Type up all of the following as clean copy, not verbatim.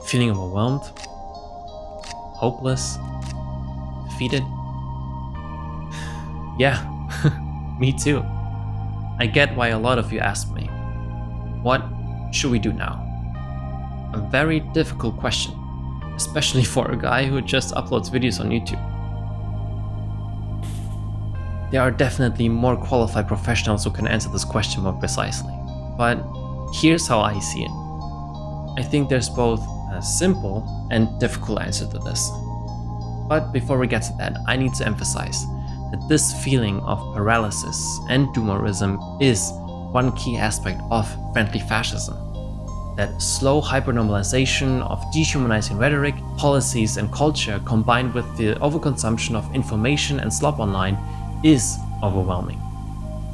Feeling overwhelmed, hopeless, defeated. Yeah, me too. I get why a lot of you ask me, what should we do now? A very difficult question, especially for a guy who just uploads videos on YouTube. There are definitely more qualified professionals who can answer this question more precisely, but here's how I see it. I think there's both a simple and difficult answer to this. But before we get to that, I need to emphasize that this feeling of paralysis and doomerism is one key aspect of friendly fascism. That slow hypernormalization of dehumanizing rhetoric, policies, and culture combined with the overconsumption of information and slop online is overwhelming.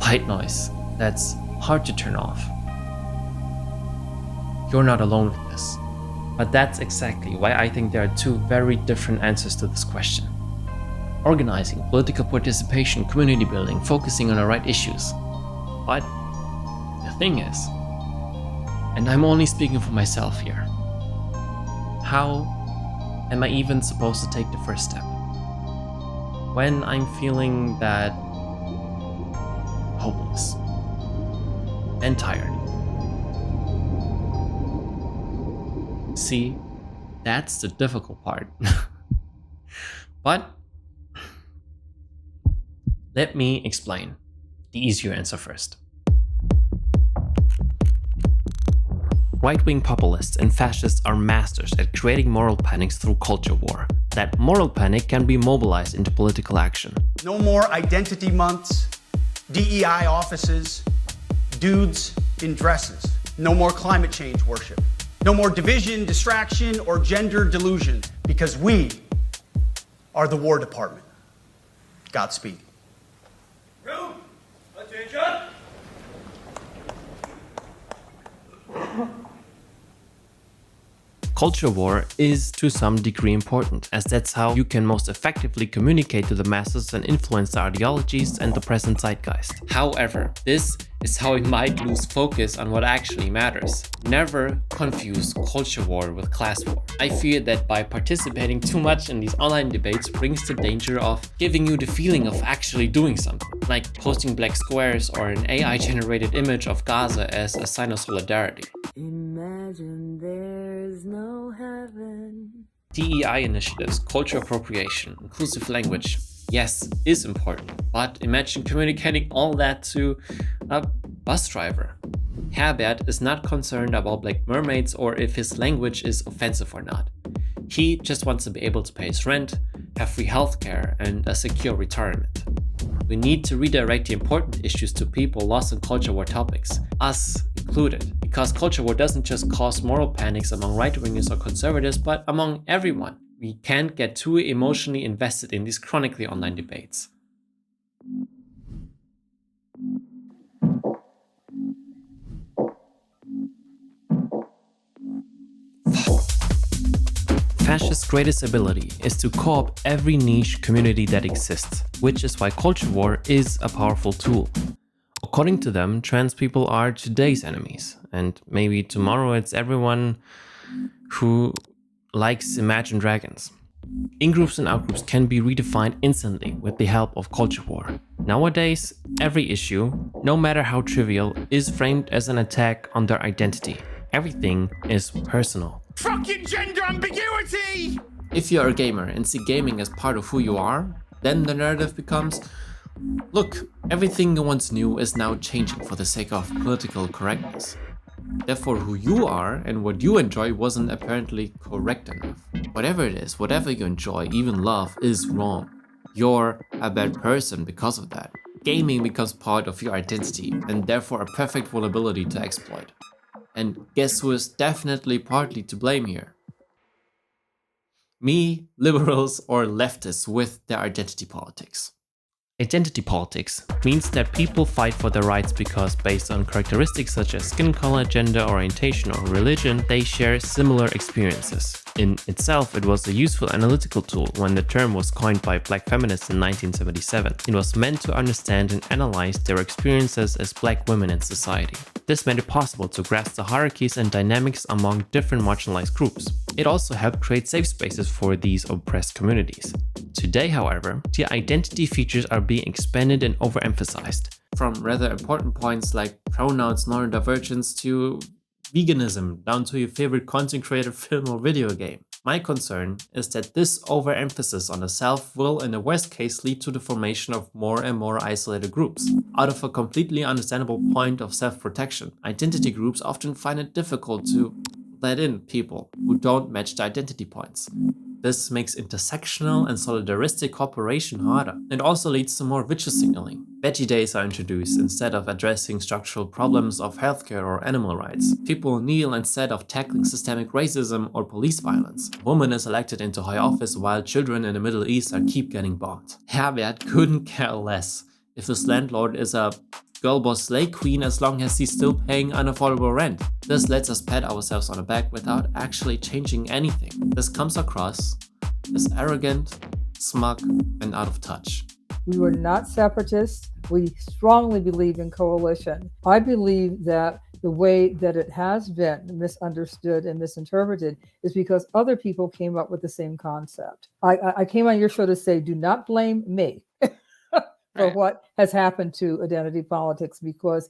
White noise that's hard to turn off. You're not alone with this. But that's exactly why I think there are two very different answers to this question. Organizing, political participation, community building, focusing on the right issues. But the thing is, and I'm only speaking for myself here, how am I even supposed to take the first step? When I'm feeling that hopeless and tired. See, that's the difficult part. But let me explain the easier answer first. Right-wing populists and fascists are masters at creating moral panics through culture war. That moral panic can be mobilized into political action. No more identity months, DEI offices, dudes in dresses. No more climate change worship. No more division, distraction, or gender delusion, because we are the War Department. Godspeed. Room, attention. Culture war is to some degree important, as that's how you can most effectively communicate to the masses and influence the ideologies and the present zeitgeist. However, this is how we might lose focus on what actually matters. Never confuse culture war with class war. I fear that by participating too much in these online debates brings the danger of giving you the feeling of actually doing something, like posting black squares or an AI-generated image of Gaza as a sign of solidarity. Imagine there's no heaven. DEI initiatives, cultural appropriation, inclusive language, yes, is important, but imagine communicating all that to a bus driver. Herbert is not concerned about black mermaids or if his language is offensive or not. He just wants to be able to pay his rent, have free healthcare, and a secure retirement. We need to redirect the important issues to people lost in culture war topics, us included, because culture war doesn't just cause moral panics among right-wingers or conservatives, but among everyone. We can't get too emotionally invested in these chronically online debates. Fascists' greatest ability is to co-opt every niche community that exists, which is why culture war is a powerful tool. According to them, trans people are today's enemies, and maybe tomorrow it's everyone who likes Imagine Dragons. In-groups and out-groups can be redefined instantly with the help of culture war. Nowadays, every issue, no matter how trivial, is framed as an attack on their identity. Everything is personal. Fucking gender ambiguity! If you're a gamer and see gaming as part of who you are, then the narrative becomes, look, everything you once knew is now changing for the sake of political correctness. Therefore, who you are and what you enjoy wasn't apparently correct enough. Whatever it is, whatever you enjoy, even love, is wrong. You're a bad person because of that. Gaming becomes part of your identity and therefore a perfect vulnerability to exploit. And guess who is definitely partly to blame here? Me, liberals, or leftists with their identity politics. Identity politics means that people fight for their rights because, based on characteristics such as skin color, gender, orientation, or religion, they share similar experiences. In itself, it was a useful analytical tool when the term was coined by black feminists in 1977. It was meant to understand and analyze their experiences as black women in society. This made it possible to grasp the hierarchies and dynamics among different marginalized groups. It also helped create safe spaces for these oppressed communities. Today, however, the identity features are being expanded and overemphasized. From rather important points like pronouns, neurodivergence to veganism, down to your favorite content creator, film or video game. My concern is that this overemphasis on the self will in the worst case lead to the formation of more and more isolated groups. Out of a completely understandable point of self-protection, identity groups often find it difficult to let in people who don't match the identity points. This makes intersectional and solidaristic cooperation harder. It also leads to more vicious signaling. Veggie days are introduced instead of addressing structural problems of healthcare or animal rights. People kneel instead of tackling systemic racism or police violence. A woman is elected into high office while children in the Middle East are keep getting bombed. Herbert couldn't care less if his landlord is a girl boss slay queen as long as he's still paying unaffordable rent. This lets us pat ourselves on the back without actually changing anything. This comes across as arrogant, smug, and out of touch. We were not separatists. We strongly believe in coalition. I believe that the way that it has been misunderstood and misinterpreted is because other people came up with the same concept. I came on your show to say, do not blame me for what has happened to identity politics, because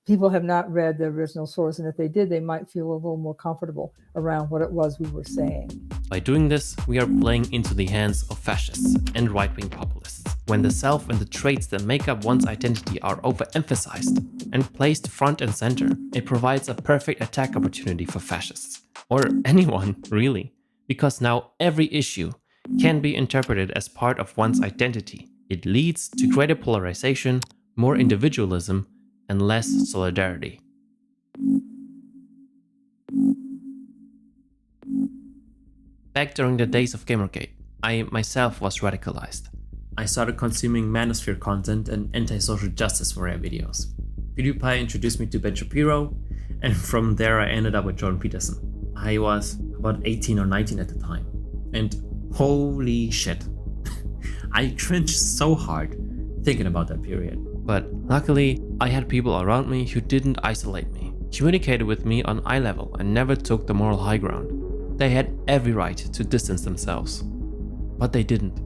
people have not read the original source, and if they did, they might feel a little more comfortable around what it was we were saying. By doing this, we are playing into the hands of fascists and right-wing populists. When the self and the traits that make up one's identity are overemphasized and placed front and center, it provides a perfect attack opportunity for fascists. Or anyone, really. Because now every issue can be interpreted as part of one's identity. It leads to greater polarization, more individualism, and less solidarity. Back during the days of Gamergate, I myself was radicalized. I started consuming manosphere content and anti-social justice warrior videos. PewDiePie introduced me to Ben Shapiro, and from there I ended up with Jordan Peterson. I was about 18 or 19 at the time, and holy shit. I cringed so hard thinking about that period. But luckily, I had people around me who didn't isolate me, communicated with me on eye level, and never took the moral high ground. They had every right to distance themselves. But they didn't.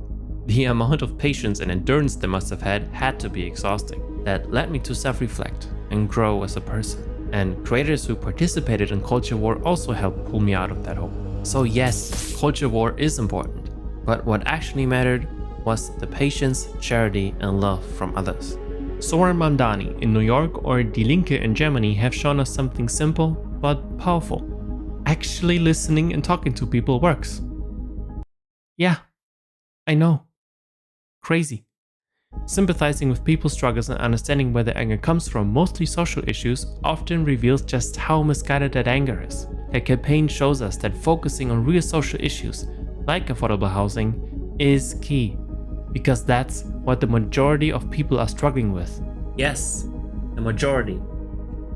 The amount of patience and endurance they must have had to be exhausting. That led me to self-reflect and grow as a person. And creators who participated in culture war also helped pull me out of that hole. So yes, culture war is important. But what actually mattered was the patience, charity, and love from others. Soren Mamdani in New York or Die Linke in Germany have shown us something simple but powerful. Actually listening and talking to people works. Yeah, I know. Crazy. Sympathizing with people's struggles and understanding where their anger comes from, mostly social issues, often reveals just how misguided that anger is. The campaign shows us that focusing on real social issues, like affordable housing, is key. Because that's what the majority of people are struggling with. Yes, the majority.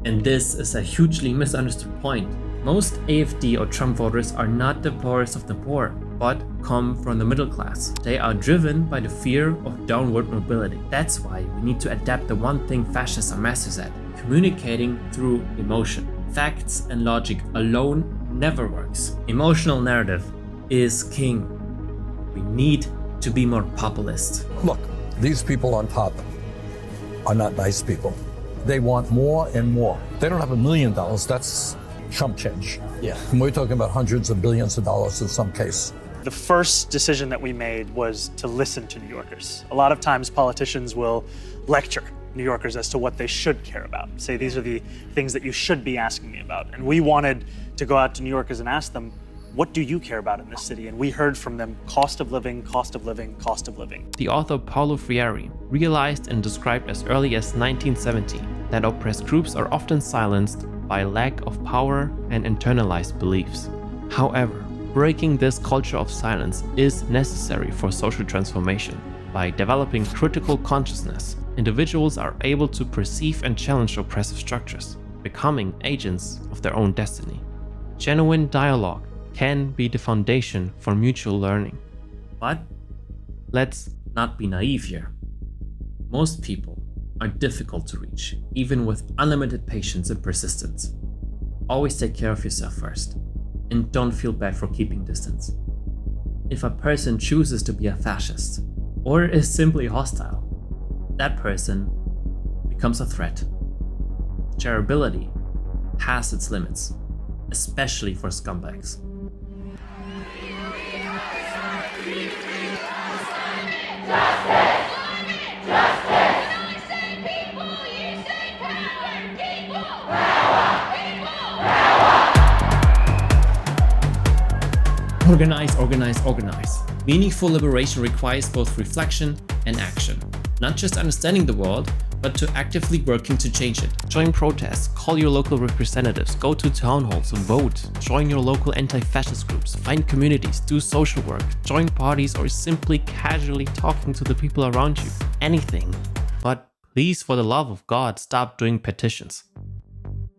And this is a hugely misunderstood point. Most AfD or Trump voters are not the poorest of the poor, but come from the middle class. They are driven by the fear of downward mobility. That's why we need to adapt the one thing fascists are masters at: communicating through emotion. Facts and logic alone never works. Emotional narrative is king. We need to be more populist. Look, these people on top are not nice people. They want more and more. They don't have $1 million. That's chump change. Yeah. And we're talking about hundreds of billions of dollars in some case. The first decision that we made was to listen to New Yorkers. A lot of times politicians will lecture New Yorkers as to what they should care about. Say, these are the things that you should be asking me about. And we wanted to go out to New Yorkers and ask them, what do you care about in this city? And we heard from them cost of living, cost of living, cost of living. The author Paulo Freire realized and described as early as 1970 that oppressed groups are often silenced by lack of power and internalized beliefs. However, breaking this culture of silence is necessary for social transformation. By developing critical consciousness, individuals are able to perceive and challenge oppressive structures, becoming agents of their own destiny. Genuine dialogue can be the foundation for mutual learning. But let's not be naive here. Most people are difficult to reach, even with unlimited patience and persistence. Always take care of yourself first, and don't feel bad for keeping distance. If a person chooses to be a fascist, or is simply hostile, that person becomes a threat. Shareability has its limits, especially for scumbags. Organize, organize, organize. Meaningful liberation requires both reflection and action. Not just understanding the world, but to actively working to change it. Join protests, call your local representatives, go to town halls, vote, join your local anti-fascist groups, find communities, do social work, join parties, or simply casually talking to the people around you. Anything. But please, for the love of God, stop doing petitions.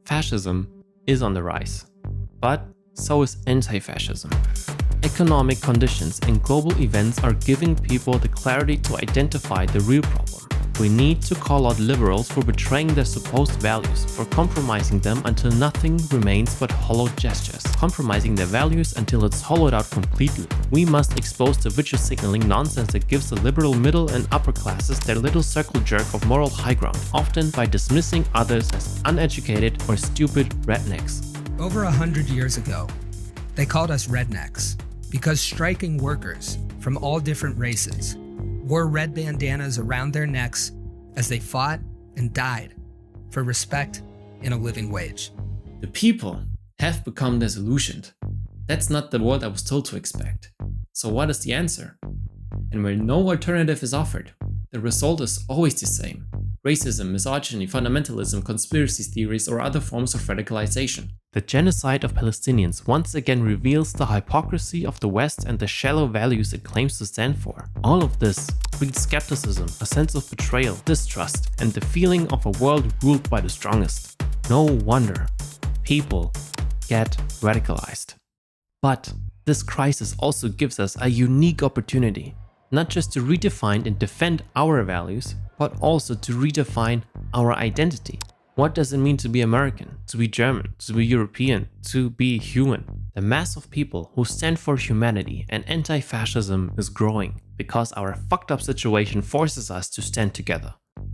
Fascism is on the rise, but so is anti-fascism. Economic conditions and global events are giving people the clarity to identify the real problem. We need to call out liberals for betraying their supposed values, for compromising them until nothing remains but hollow gestures, compromising their values until it's hollowed out completely. We must expose the virtue signaling nonsense that gives the liberal middle and upper classes their little circle jerk of moral high ground, often by dismissing others as uneducated or stupid rednecks. Over 100 years ago, they called us rednecks because striking workers from all different races wore red bandanas around their necks as they fought and died for respect and a living wage. The people have become disillusioned. That's not the world I was told to expect. So what is the answer? And where no alternative is offered, the result is always the same. Racism, misogyny, fundamentalism, conspiracy theories, or other forms of radicalization. The genocide of Palestinians once again reveals the hypocrisy of the West and the shallow values it claims to stand for. All of this breeds skepticism, a sense of betrayal, distrust, and the feeling of a world ruled by the strongest. No wonder people get radicalized. But this crisis also gives us a unique opportunity, not just to redefine and defend our values, but also to redefine our identity. What does it mean to be American, to be German, to be European, to be human? The mass of people who stand for humanity and anti-fascism is growing because our fucked up situation forces us to stand together.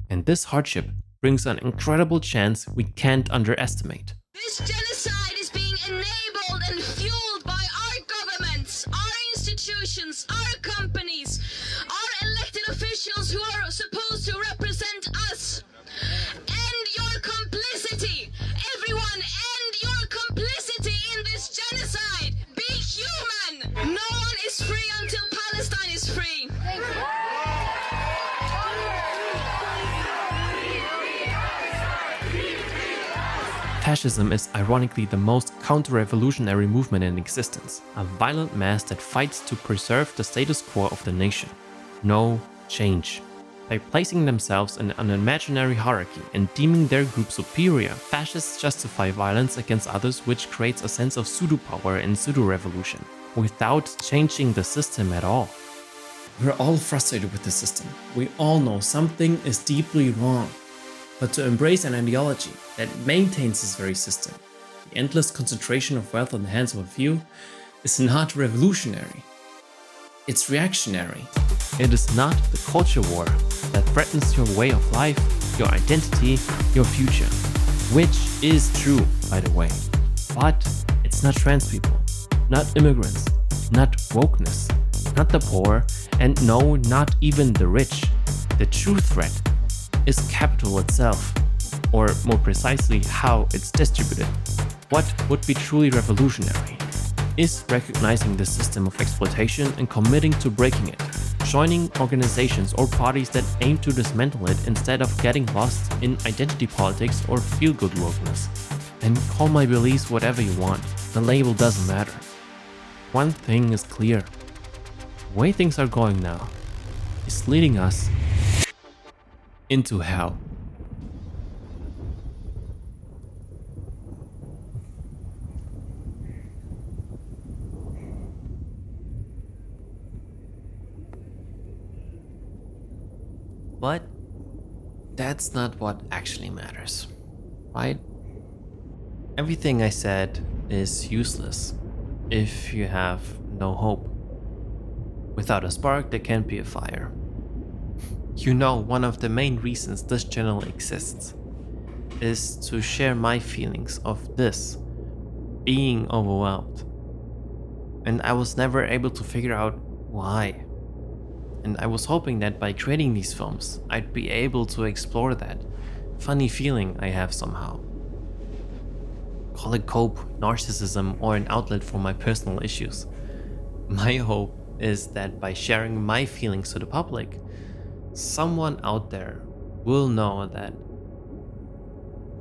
And this hardship brings an incredible chance we can't underestimate. This genocide is being enabled and fueled by our governments, our institutions, our companies, our elected officials who are supposed to represent us. End your complicity! Everyone, end your complicity in this genocide! Be human! No one is free until Palestine is free! Fascism is ironically the most counter-revolutionary movement in existence, a violent mass that fights to preserve the status quo of the nation. No change. By placing themselves in an imaginary hierarchy and deeming their group superior, fascists justify violence against others, which creates a sense of pseudo-power and pseudo-revolution, without changing the system at all. We're all frustrated with the system. We all know something is deeply wrong. But to embrace an ideology that maintains this very system, the endless concentration of wealth in the hands of a few, is not revolutionary. It's reactionary. It is not the culture war that threatens your way of life, your identity, your future. Which is true, by the way. But it's not trans people, not immigrants, not wokeness, not the poor, and no, not even the rich. The true threat is capital itself, or more precisely, how it's distributed. What would be truly revolutionary is recognizing the system of exploitation and committing to breaking it, joining organizations or parties that aim to dismantle it instead of getting lost in identity politics or feel-good wokeness. And call my beliefs whatever you want, the label doesn't matter. One thing is clear. The way things are going now, is leading us into hell. But that's not what actually matters, right? Everything I said is useless if you have no hope. Without a spark, there can't be a fire. You know, one of the main reasons this channel exists is to share my feelings of this, being overwhelmed. And I was never able to figure out why. And I was hoping that by creating these films, I'd be able to explore that funny feeling I have somehow. Call it cope, narcissism, or an outlet for my personal issues. My hope is that by sharing my feelings to the public, someone out there will know that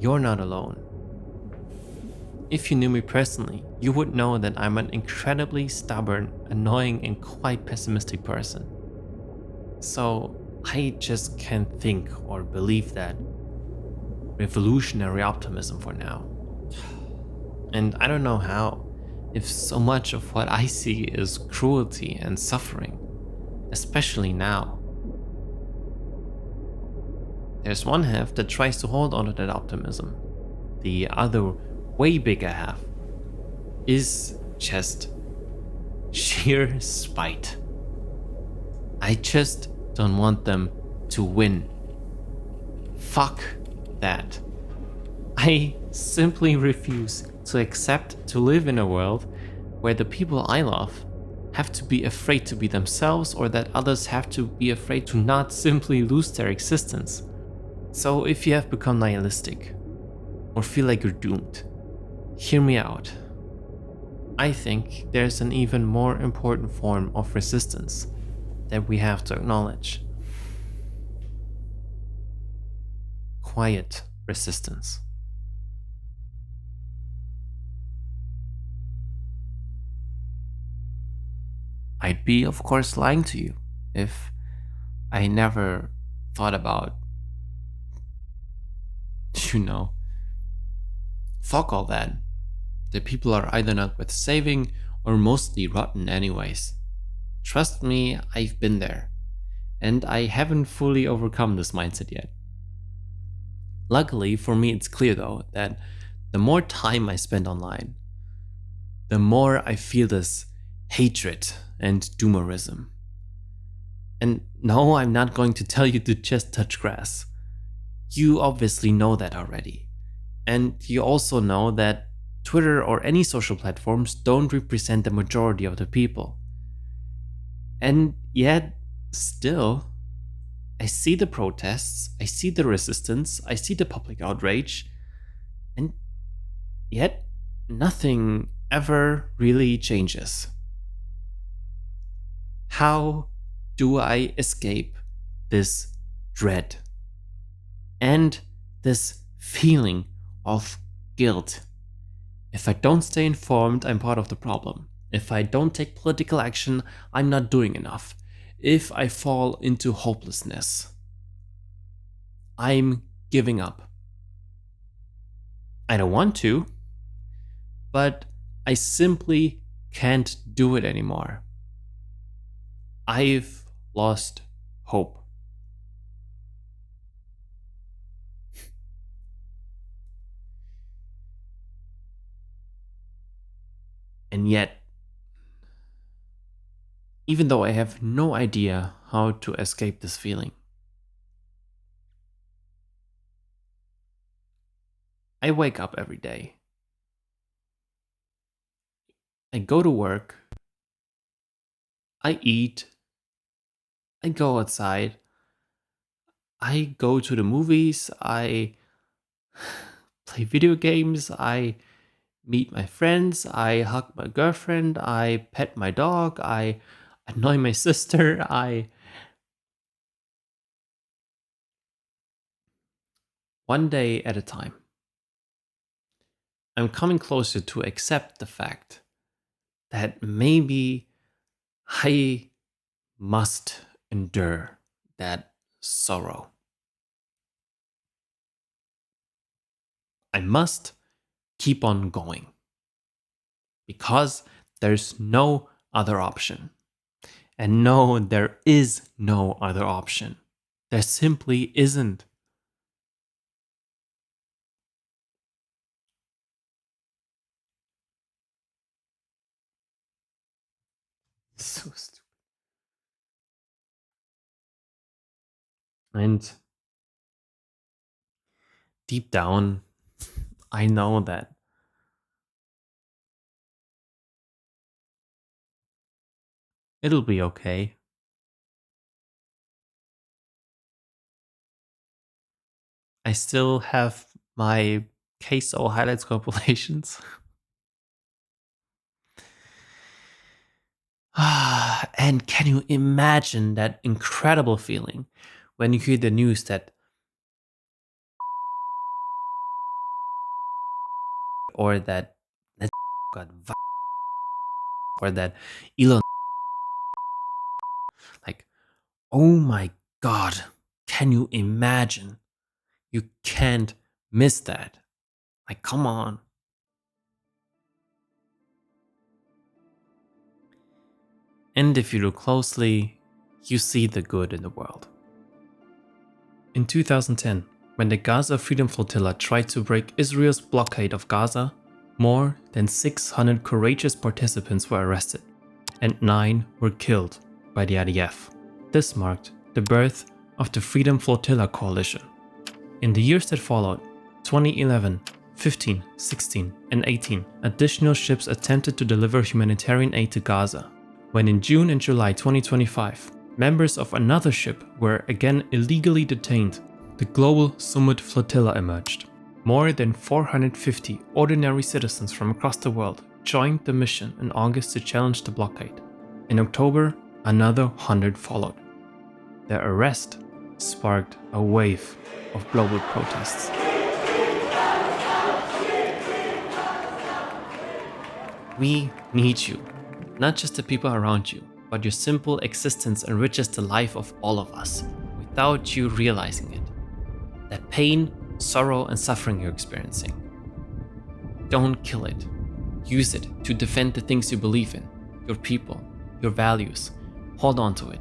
you're not alone. If you knew me personally, you would know that I'm an incredibly stubborn, annoying, and quite pessimistic person. So I just can't think or believe that revolutionary optimism for now. And I don't know how, if so much of what I see is cruelty and suffering, especially now. There's one half that tries to hold on to that optimism. The other, way bigger half, is just sheer spite. I just don't want them to win. Fuck that. I simply refuse to accept to live in a world where the people I love have to be afraid to be themselves, or that others have to be afraid to not simply lose their existence. So if you have become nihilistic or feel like you're doomed, hear me out. I think there's an even more important form of resistance that we have to acknowledge. Quiet resistance. I'd be, of course, lying to you if I never thought about, fuck all that. The people are either not worth saving or mostly rotten anyways. Trust me, I've been there, and I haven't fully overcome this mindset yet. Luckily for me, it's clear though that the more time I spend online, the more I feel this hatred and doomerism. And no, I'm not going to tell you to just touch grass. You obviously know that already. And you also know that Twitter or any social platforms don't represent the majority of the people. And yet, still, I see the protests, I see the resistance, I see the public outrage, and yet nothing ever really changes. How do I escape this dread and this feeling of guilt? If I don't stay informed, I'm part of the problem. If I don't take political action, I'm not doing enough. If I fall into hopelessness, I'm giving up. I don't want to, but I simply can't do it anymore. I've lost hope. And yet, even though I have no idea how to escape this feeling, I wake up every day. I go to work. I eat. I go outside. I go to the movies. I play video games. I meet my friends. I hug my girlfriend. I pet my dog. I annoy my sister. One day at a time. I'm coming closer to accept the fact that maybe I must endure that sorrow. I must keep on going because there's no other option. And no, there is no other option. There simply isn't. So stupid. And deep down, I know that it'll be okay. I still have my queso highlights compilations. And can you imagine that incredible feeling when you hear the news that or that got or that Elon, like, oh my god, can you imagine? You can't miss that. Like, come on. And if you look closely, you see the good in the world. In 2010, when the Gaza Freedom Flotilla tried to break Israel's blockade of Gaza, more than 600 courageous participants were arrested, and 9 were killed by the IDF. This marked the birth of the Freedom Flotilla Coalition. In the years that followed, 2011, 15, 16, and 18, additional ships attempted to deliver humanitarian aid to Gaza. When in June and July 2025, members of another ship were again illegally detained, the global Summit Flotilla emerged. More than 450 ordinary citizens from across the world joined the mission in August to challenge the blockade. In October, another 100 followed. Their arrest sparked a wave of global protests. We need you, not just the people around you, but your simple existence enriches the life of all of us, without you realizing it. That pain, sorrow, and suffering you're experiencing, don't kill it. Use it to defend the things you believe in, your people, your values. Hold on to it.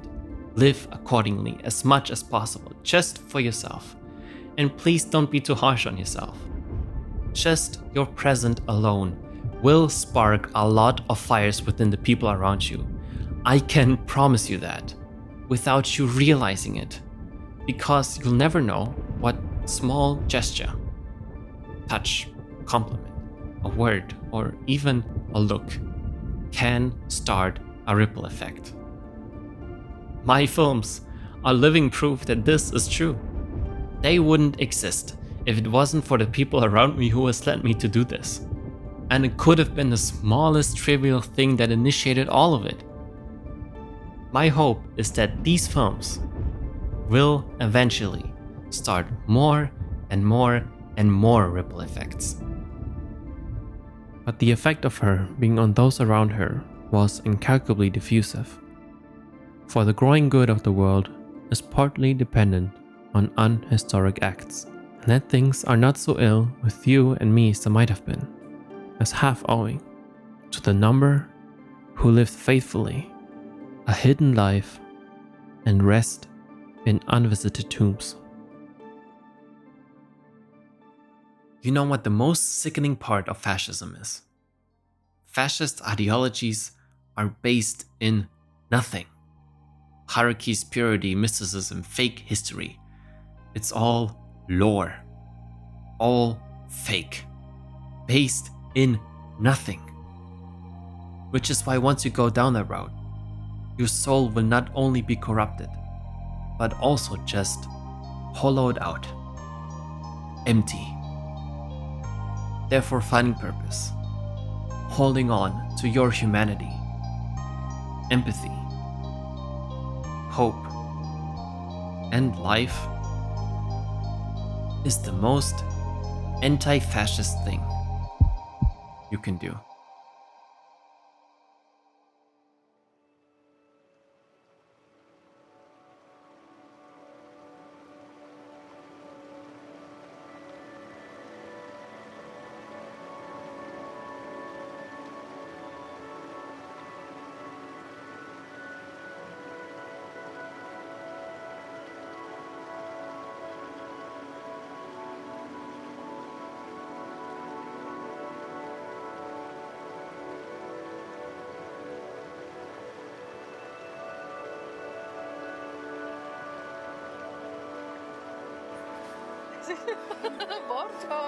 Live accordingly as much as possible, just for yourself. And please don't be too harsh on yourself. Just your present alone will spark a lot of fires within the people around you. I can promise you that, without you realizing it. Because you'll never know what small gesture, touch, compliment, a word, or even a look can start a ripple effect. My films are living proof that this is true. They wouldn't exist if it wasn't for the people around me who has led me to do this. And it could have been the smallest trivial thing that initiated all of it. My hope is that these films will eventually start more and more and more ripple effects. But the effect of her being on those around her was incalculably diffusive. For the growing good of the world is partly dependent on unhistoric acts, and that things are not so ill with you and me as they might have been, as half owing to the number who lived faithfully a hidden life and rest in unvisited tombs. You know what the most sickening part of fascism is? Fascist ideologies are based in nothing. Hierarchies, purity, mysticism, fake history. It's all lore. All fake. Based in nothing. Which is why once you go down that road, your soul will not only be corrupted, but also just hollowed out. Empty. Therefore finding purpose. Holding on to your humanity. Empathy. Hope. And life is the most anti-fascist thing you can do. Borto!